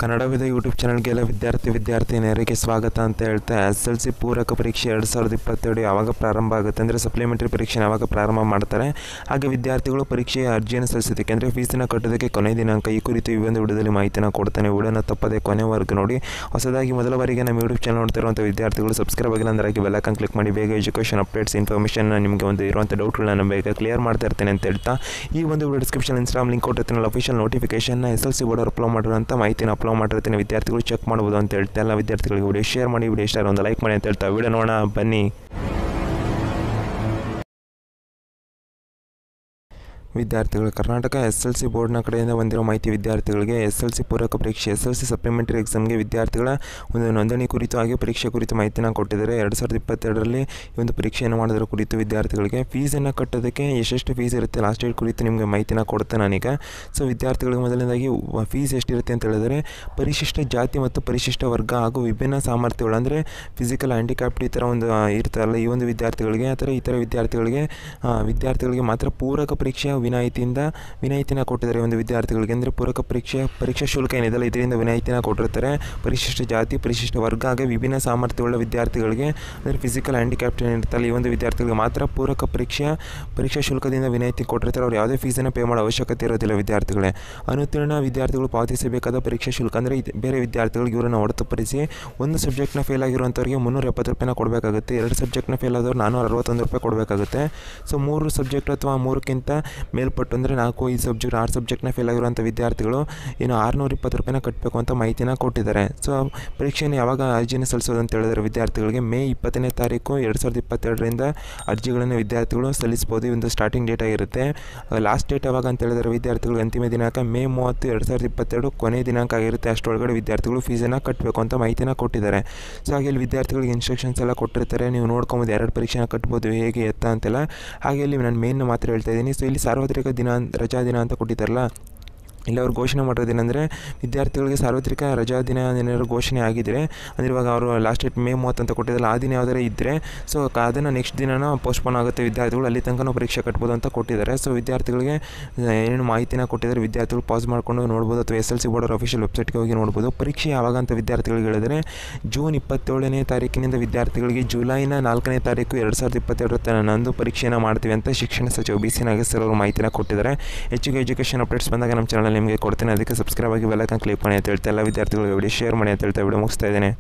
ಕನ್ನಡವಿದ YouTube ಚಾನಲ್ಗೆಲ್ಲ ವಿದ್ಯಾರ್ಥಿನಿಯರಿಗೆ ಸ್ವಾಗತ ಅಂತ ಹೇಳ್ತಾ SSLC ಪೂರಕ ಪರೀಕ್ಷೆ 2022 ಯಾವಾಗ ಪ್ರಾರಂಭ ಆಗುತ್ತೆ ಅಂದರೆ ಸಪ್ಲಿಮೆಂಟರಿ ಪರೀಕ್ಷೆ ಯಾವಾಗ ಪ್ರಾರಂಭ ಮಾಡ್ತಾರೆ, ಹಾಗೆ ವಿದ್ಯಾರ್ಥಿಗಳು ಪರೀಕ್ಷೆಯ ಅರ್ಜಿಯನ್ನು ಸಲ್ಲಿಸೋದಕ್ಕೆ ಅಂದರೆ ಫೀಸನ್ನು ಕಟ್ಟೋದಕ್ಕೆ ಕೊನೆ ದಿನಾಂಕ ಈ ಕುರಿತು ಈ ಒಂದು ವಿಡಿಯೋದಲ್ಲಿ ಮಾಹಿತಿನ ಕೊಡ್ತಾನೆ. ವಿಡಿಯೋನ ತಪ್ಪದೆ ಕೊನೆವರೆಗೂ ನೋಡಿ. ಹೊಸದಾಗಿ ಮೊದಲ ಬಾರಿಗೆ ನಮ್ಮ ಯೂಟ್ಯೂಬ್ ಚಾನಲ್ ನೋಡ್ತಿರುವಂಥ ವಿದ್ಯಾರ್ಥಿಗಳು ಸಬ್ಸ್ಕ್ರೈಬ್ ಆಗಿಲ್ಲ ಅಂದರೆ ಬೆಲ್ ಐಕಾನ್ ಕ್ಲಿಕ್ ಮಾಡಿ. ಬೇಗ ಎಜುಕೇಷನ್ ಅಪ್ಡೇಟ್ಸ್ ಇನ್ಫಾರ್ಮೇಷನ್ ನಿಮಗೆ ಒಂದು ಇರುವಂಥ ಡೌಟ್ಗಳನ್ನ ಬೇಗ ಕ್ಲಿಯರ್ ಮಾಡ್ತಾ ಇರ್ತೇನೆ ಅಂತ ಹೇಳ್ತಾ ಈ ಒಂದು ವಿಡಿಯೋ ಡಿಸ್ಕ್ರಿಪ್ಷನ್ ಇನ್ಸ್ಟಾಗ್ರಾಮ್ ಲಿಂಕ್ ಕೊಟ್ಟಿರ್ತೀನಿ. ಅಫಿಷಿಯಲ್ ನೋಟಿಫಿಕೇಶನ್ನ SSLC ಬೋರ್ಡ್ ಅಪ್ಲೋಡ್ ಮಾಡಿರೋಂಥ ಮಾಹಿತಿನ ಅಪ್ಲೋಡ್ ಮಾಡಿರ್ತೀನಿ. ವಿದ್ಯಾರ್ಥಿಗಳು ಚೆಕ್ ಮಾಡ್ಬೋದು ಅಂತ ಹೇಳ್ತಾ ಎಲ್ಲ ವಿದ್ಯಾರ್ಥಿಗಳಿಗೆ ವಿಡಿಯೋ ಶೇರ್ ಮಾಡಿ, ವಿಡಿಯೋ ಇಷ್ಟ ಒಂದು ಲೈಕ್ ಮಾಡಿ ಅಂತ ಹೇಳ್ತಾ ವಿಡಿಯೋ ನೋಡೋಣ ಬನ್ನಿ. ವಿದ್ಯಾರ್ಥಿಗಳು ಕರ್ನಾಟಕ SSLC ಬೋರ್ಡ್ನ ಕಡೆಯಿಂದ ಬಂದಿರೋ ಮಾಹಿತಿ. ವಿದ್ಯಾರ್ಥಿಗಳಿಗೆ SSLC ಪೂರಕ ಪರೀಕ್ಷೆ SSLC ಸಪ್ಲಿಮೆಂಟರಿ ಎಕ್ಸಾಮ್ಗೆ ವಿದ್ಯಾರ್ಥಿಗಳ ಒಂದು ನೋಂದಣಿ ಕುರಿತು ಹಾಗೆ ಪರೀಕ್ಷೆ ಕುರಿತು ಮಾಹಿತಿನ ಕೊಟ್ಟಿದ್ದಾರೆ. 2022ರಲ್ಲಿ ಈ ಒಂದು ಪರೀಕ್ಷೆಯನ್ನು ಮಾಡೋದ್ರ ಕುರಿತು ವಿದ್ಯಾರ್ಥಿಗಳಿಗೆ ಫೀಸನ್ನು ಕಟ್ಟೋದಕ್ಕೆ ಎಷ್ಟೆಷ್ಟು ಫೀಸ್ ಇರುತ್ತೆ ಲಾಸ್ಟ್ ಡೇಟ್ ಕುರಿತು ನಿಮಗೆ ಮಾಹಿತಿನ ಕೊಡ್ತೇನೆ ನಾನೀಗ. ಸೊ ವಿದ್ಯಾರ್ಥಿಗಳಿಗೆ ಮೊದಲನೇದಾಗಿ ಫೀಸ್ ಎಷ್ಟಿರುತ್ತೆ ಅಂತ ಹೇಳಿದರೆ, ಪರಿಶಿಷ್ಟ ಜಾತಿ ಮತ್ತು ಪರಿಶಿಷ್ಟ ವರ್ಗ ಹಾಗೂ ವಿಭಿನ್ನ ಸಾಮರ್ಥ್ಯಗಳು ಅಂದರೆ ಫಿಸಿಕಲ್ ಹ್ಯಾಂಡಿಕ್ಯಾಪ್ಟ್ ಈ ಥರ ಒಂದು ಇರ್ತಾರಲ್ಲ, ಈ ಒಂದು ವಿದ್ಯಾರ್ಥಿಗಳಿಗೆ ಈ ಥರ ವಿದ್ಯಾರ್ಥಿಗಳಿಗೆ ಮಾತ್ರ ಪೂರಕ ಪರೀಕ್ಷೆಯ ವಿನಾಯಿತಿನ ಕೊಟ್ಟಿದ್ದಾರೆ. ಒಂದು ವಿದ್ಯಾರ್ಥಿಗಳಿಗೆ ಅಂದರೆ ಪೂರಕ ಪರೀಕ್ಷಾ ಶುಲ್ಕ ಏನಿದೆಯಲ್ಲ ಇದರಿಂದ ವಿನಾಯಿತಿನ ಕೊಟ್ಟಿರ್ತಾರೆ. ಪರಿಶಿಷ್ಟ ಜಾತಿ, ಪರಿಶಿಷ್ಟ ವರ್ಗ ಹಾಗೆ ವಿಭಿನ್ನ ಸಾಮರ್ಥ್ಯವುಳ್ಳ ವಿದ್ಯಾರ್ಥಿಗಳಿಗೆ ಅಂದರೆ ಫಿಸಿಕಲ್ ಹ್ಯಾಂಡಿಕ್ಯಾಪ್ಟ್ ಏನಿರ್ತಾರಲ್ಲ ಈ ಒಂದು ವಿದ್ಯಾರ್ಥಿಗಳಿಗೆ ಮಾತ್ರ ಪೂರಕ ಪರೀಕ್ಷಾ ಶುಲ್ಕದಿಂದ ವಿನಾಯಿತಿ ಕೊಟ್ಟಿರ್ತಾರೆ. ಅವ್ರು ಯಾವುದೇ ಫೀಸನ್ನು ಪೇ ಮಾಡೋ ಅವಶ್ಯಕತೆ ಇರೋದಿಲ್ಲ. ವಿದ್ಯಾರ್ಥಿಗಳೇ ಅನುತ್ತೀರ್ಣ ವಿದ್ಯಾರ್ಥಿಗಳು ಪಾವತಿಸಬೇಕಾದ ಪರೀಕ್ಷಾ ಶುಲ್ಕ ಅಂದರೆ ಬೇರೆ ವಿದ್ಯಾರ್ಥಿಗಳಿಗೆ ಇವರನ್ನು ಹೊರತುಪಡಿಸಿ ಒಂದು ಸಬ್ಜೆಕ್ಟ್ನ ಫೇಲ್ ಆಗಿರುವಂಥವ್ರಿಗೆ 370 ರೂಪಾಯಿನ ಕೊಡಬೇಕಾಗುತ್ತೆ. 2 ಸಬ್ಜೆಕ್ಟ್ನ ಫೇಲ್ ಆದವ್ರು 461 ರೂಪಾಯಿ ಕೊಡಬೇಕಾಗುತ್ತೆ. ಸೊ 3 ಸಬ್ಜೆಕ್ಟ್ ಅಥವಾ 3ಕ್ಕಿಂತ ಮೇಲ್ಪಟ್ಟು ಅಂದರೆ 4-5 ಸಬ್ಜೆಕ್ಟ್ 6 ಸಬ್ಜೆಕ್ಟ್ನ ಫೇಲ್ ಆಗಿರುವಂಥ ವಿದ್ಯಾರ್ಥಿಗಳು ಇನ್ನು 620 ರೂಪಾಯಿನ ಕಟ್ಟಬೇಕು ಅಂತ ಮಾಹಿತಿನ ಕೊಟ್ಟಿದ್ದಾರೆ. ಸೊ ಪರೀಕ್ಷೆಯನ್ನು ಯಾವಾಗ ಅರ್ಜಿನ ಸಲ್ಲಿಸೋದು ಅಂತ ಹೇಳಿದರೆ ವಿದ್ಯಾರ್ಥಿಗಳಿಗೆ ಮೇ 20ನೇ ತಾರೀಕು 2022ರಿಂದ ಅರ್ಜಿಗಳನ್ನು ವಿದ್ಯಾರ್ಥಿಗಳು ಸಲ್ಲಿಸ್ಬೋದು. ಒಂದು ಸ್ಟಾರ್ಟಿಂಗ್ ಡೇಟ್ ಆಗಿರುತ್ತೆ. ಲಾಸ್ಟ್ ಡೇಟ್ ಯಾವಾಗ ಅಂತ ಹೇಳಿದರೆ ವಿದ್ಯಾರ್ಥಿಗಳು ಅಂತಿಮ ದಿನಾಂಕ ಮೇ 30, 2022 ಕೊನೆಯ ದಿನಾಂಕ ಆಗಿರುತ್ತೆ. ಅಷ್ಟರೊಳಗಡೆ ವಿದ್ಯಾರ್ಥಿಗಳು ಫೀಸನ್ನು ಕಟ್ಟಬೇಕು ಅಂತ ಮಾಹಿತಿನ ಕೊಟ್ಟಿದ್ದಾರೆ. ಸೊ ಹಾಗೆ ಇಲ್ಲಿ ವಿದ್ಯಾರ್ಥಿಗಳಿಗೆ ಇನ್ಸ್ಟ್ರಕ್ಷನ್ಸ್ ಎಲ್ಲ ಕೊಟ್ಟಿರ್ತಾರೆ. ನೀವು ನೋಡ್ಕೊಬೋದು 2 ಪರೀಕ್ಷೆನ ಕಟ್ಬೋದು ಹೇಗೆ ಎತ್ತ ಅಂತೆಲ್ಲ. ಹಾಗೆ ಇಲ್ಲಿ ನಾನು ಮೇನ್ ಮಾತ್ರ ಹೇಳ್ತಾ ಇದ್ದೀನಿ. ಸೊ ಇಲ್ಲಿ ಸಾರ್ವತ್ರಿಕ ರಜಾ ದಿನ ಅಂತ ಕೊಟ್ಟಿದ್ದಾರಲ್ಲ, ಇಲ್ಲಿ ಅವ್ರು ಘೋಷಣೆ ಮಾಡೋದೇನೆಂದರೆ ವಿದ್ಯಾರ್ಥಿಗಳಿಗೆ ಸಾರ್ವತ್ರಿಕ ರಜಾ ದಿನ ಏನಾದ್ರು ಘೋಷಣೆ ಆಗಿದ್ದರೆ ಅಂದರೆ ಇವಾಗ ಅವರು ಲಾಸ್ಟ್ ಡೇಟ್ ಮೇ 30 ಅಂತ ಕೊಟ್ಟಿದ್ದಲ್ಲ, ಆ ದಿನ ಯಾವುದಾರು ಇದ್ದರೆ ಸೊ ಅದನ್ನು ನೆಕ್ಸ್ಟ್ ದಿನನೂ ಪೋಸ್ಟ್ಪೋನ್ ಆಗುತ್ತೆ. ವಿದ್ಯಾರ್ಥಿಗಳು ಅಲ್ಲಿ ತನಕ ಪರೀಕ್ಷೆ ಕಟ್ಬೋದು ಅಂತ ಕೊಟ್ಟಿದ್ದಾರೆ. ಸೊ ವಿದ್ಯಾರ್ಥಿಗಳಿಗೆ ಏನೇನು ಮಾಹಿತಿನ ಕೊಟ್ಟಿದ್ದಾರೆ ವಿದ್ಯಾರ್ಥಿಗಳು ಪಾಸ್ ಮಾಡಿಕೊಂಡು ನೋಡ್ಬೋದು ಅಥವಾ SSLC ಬೋರ್ಡ್ ಅವರ ಅಫಿಷಿಯಲ್ ವೆಬ್ಸೈಟ್ಗೆ ಹೋಗಿ ನೋಡ್ಬೋದು. ಪರೀಕ್ಷೆ ಯಾವಾಗ ಅಂತ ವಿದ್ಯಾರ್ಥಿಗಳಿಗೆ ಹೇಳಿದರೆ ಜೂನ್ 27ನೇ ತಾರೀಕಿನಿಂದ ವಿದ್ಯಾರ್ಥಿಗಳಿಗೆ ಜುಲೈನ 4ನೇ ತಾರೀಕು 2022 ತನಕ ಪರೀಕ್ಷೆಯನ್ನು ಮಾಡ್ತೀವಿ ಅಂತ ಶಿಕ್ಷಣ ಸಚಿವ BC ನಾಗೇಶ್ ಅವರು ಮಾಹಿತಿನ ಕೊಟ್ಟಿದ್ದಾರೆ. ಹೆಚ್ಚಿಗೆ ಎಜುಕೇಷನ್ ಅಪ್ಡೇಟ್ಸ್ ಬಂದಾಗ ನಮ್ಮ ಚಾನಲ್ ನಿಮಗೆ ಕೊಡ್ತೇನೆ. ಅದಕ್ಕೆ ಸಬ್ಸ್ಕ್ರೈಬ್ ಆಗಿ ಬೆಲ್ ಐಕಾನ್ ಕ್ಲಿಕ್ ಮಾಡಿ ಅಂತ ಹೇಳ್ತಾ ಎಲ್ಲ ವಿದ್ಯಾರ್ಥಿಗಳಿಗೆ ವಿಡಿಯೋ ಶೇರ್ ಮಾಡಿ ಅಂತ ಹೇಳ್ತಾ ವಿಡಿಯೋ ಮುಗಿಸ್ತಾ ಇದ್ದೇನೆ.